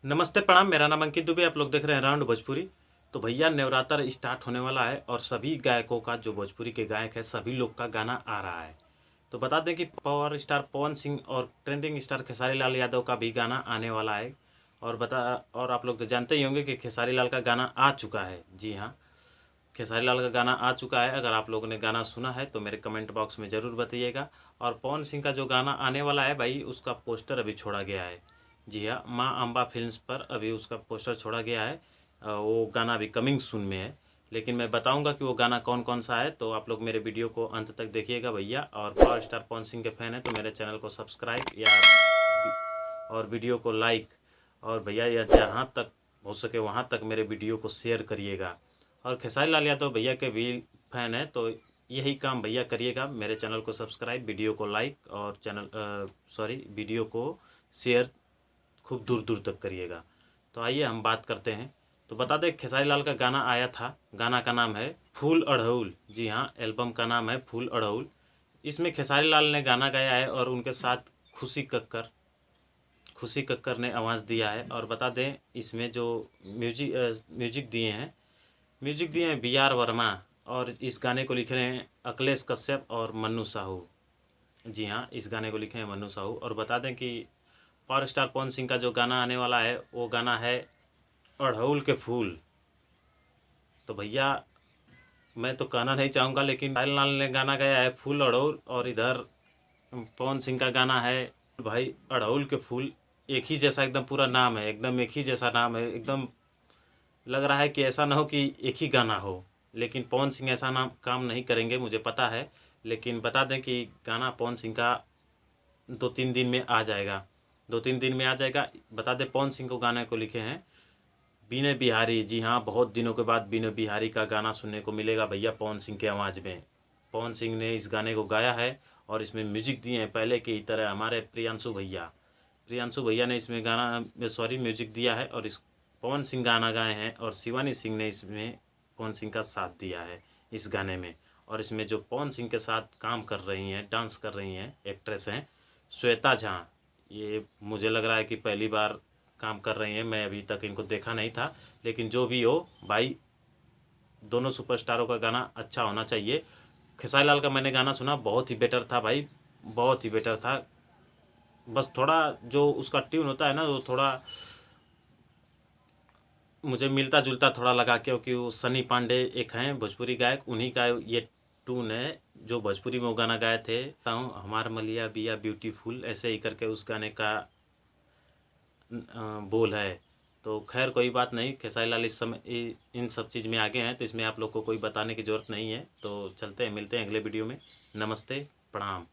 नमस्ते प्रणाम। मेरा नाम अंकित दुबे। आप लोग देख रहे हैं राउंड भोजपुरी। तो भैया नवरात्र स्टार्ट होने वाला है और सभी गायकों का, जो भोजपुरी के गायक है, सभी लोग का गाना आ रहा है। तो बता दें कि पावर स्टार पवन सिंह और ट्रेंडिंग स्टार खेसारी लाल यादव का भी गाना आने वाला है। और आप लोग तो जानते ही होंगे कि खेसारी लाल का गाना आ चुका है। जी हाँ, खेसारी लाल का गाना आ चुका है। अगर आप लोगों ने गाना सुना है तो मेरे कमेंट बॉक्स में ज़रूर बताइएगा। और पवन सिंह का जो गाना आने वाला है भाई, उसका पोस्टर अभी छोड़ा गया है। जी हाँ, माँ अम्बा फिल्म्स पर अभी उसका पोस्टर छोड़ा गया है। वो गाना अभी कमिंग सून में है। लेकिन मैं बताऊंगा कि वो गाना कौन कौन सा है, तो आप लोग मेरे वीडियो को अंत तक देखिएगा भैया। और पावर स्टार पवन सिंह के फैन हैं तो मेरे चैनल को सब्सक्राइब और वीडियो को लाइक, और भैया या जहाँ तक हो सके वहाँ तक मेरे वीडियो को शेयर करिएगा। और खेसारी लाल यादव भैया के भी फैन है तो यही काम भैया करिएगा। मेरे चैनल को सब्सक्राइब, वीडियो को लाइक और वीडियो को शेयर खूब दूर दूर तक करिएगा। तो आइए हम बात करते हैं। तो बता दें, खेसारी लाल का गाना आया था। गाना का नाम है फूल अड़हुल। जी हाँ, एल्बम का नाम है फूल अड़हुल। इसमें खेसारी लाल ने गाना गाया है और उनके साथ खुशी कक्कर ने आवाज़ दिया है। और बता दें, इसमें जो म्यूजिक दिए हैं बी आर वर्मा। और इस गाने को लिख रहे हैं अखिलेश कश्यप और मन्नू साहू। जी हाँ, इस गाने को लिखे हैं मन्नू साहू। और बता दें कि पावर स्टार पवन सिंह का जो गाना आने वाला है वो गाना है अड़हुल के फूल। तो भैया मैं तो कहना नहीं चाहूँगा, लेकिन लाल ने गाना गाया है फूल अड़हुल, और इधर पवन सिंह का गाना है भाई अड़हुल के फूल। एक ही जैसा एकदम पूरा नाम है, एकदम एक ही जैसा नाम है। एकदम लग रहा है कि ऐसा ना हो कि एक ही गाना हो। लेकिन पवन सिंह ऐसा नाम काम नहीं करेंगे, मुझे पता है। लेकिन बता दें कि गाना पवन सिंह का 2-3 दिन में आ जाएगा। 2-3 दिन में आ जाएगा। बता दें, पवन सिंह को गाने को लिखे हैं विनय बिहारी। जी हाँ, बहुत दिनों के बाद विनय बिहारी का गाना सुनने को मिलेगा भैया पवन सिंह के आवाज़ में। पवन सिंह ने इस गाने को गाया है और इसमें म्यूजिक दिए हैं पहले की तरह हमारे प्रियांशु भैया ने इसमें म्यूजिक दिया है। और इस पवन सिंह गाना गाए हैं और शिवानी सिंह ने इसमें पवन सिंह का साथ दिया है इस गाने में। और इसमें जो पवन सिंह के साथ काम कर रही हैं, डांस कर रही हैं, एक्ट्रेस हैं श्वेता झा। ये मुझे लग रहा है कि पहली बार काम कर रही हैं, मैं अभी तक इनको देखा नहीं था। लेकिन जो भी हो भाई, दोनों सुपरस्टारों का गाना अच्छा होना चाहिए। खेसारी लाल का मैंने गाना सुना, बहुत ही बेटर था भाई, बहुत ही बेटर था। बस थोड़ा जो उसका ट्यून होता है ना, वो थोड़ा मुझे मिलता जुलता थोड़ा लगा, क्योंकि वो सनी पांडे एक हैं भोजपुरी गायक, उन्हीं का ये ट्यून है जो भोजपुरी में वो गाना गाए थे। हमार मलिया बिया ब्यूटीफुल, ऐसे ही करके उस गाने का बोल है। तो खैर कोई बात नहीं, खेसारी लाल इस समय इन सब चीज़ में आगे हैं, तो इसमें आप लोग को कोई बताने की ज़रूरत नहीं है। तो चलते हैं, मिलते हैं अगले वीडियो में। नमस्ते, प्रणाम।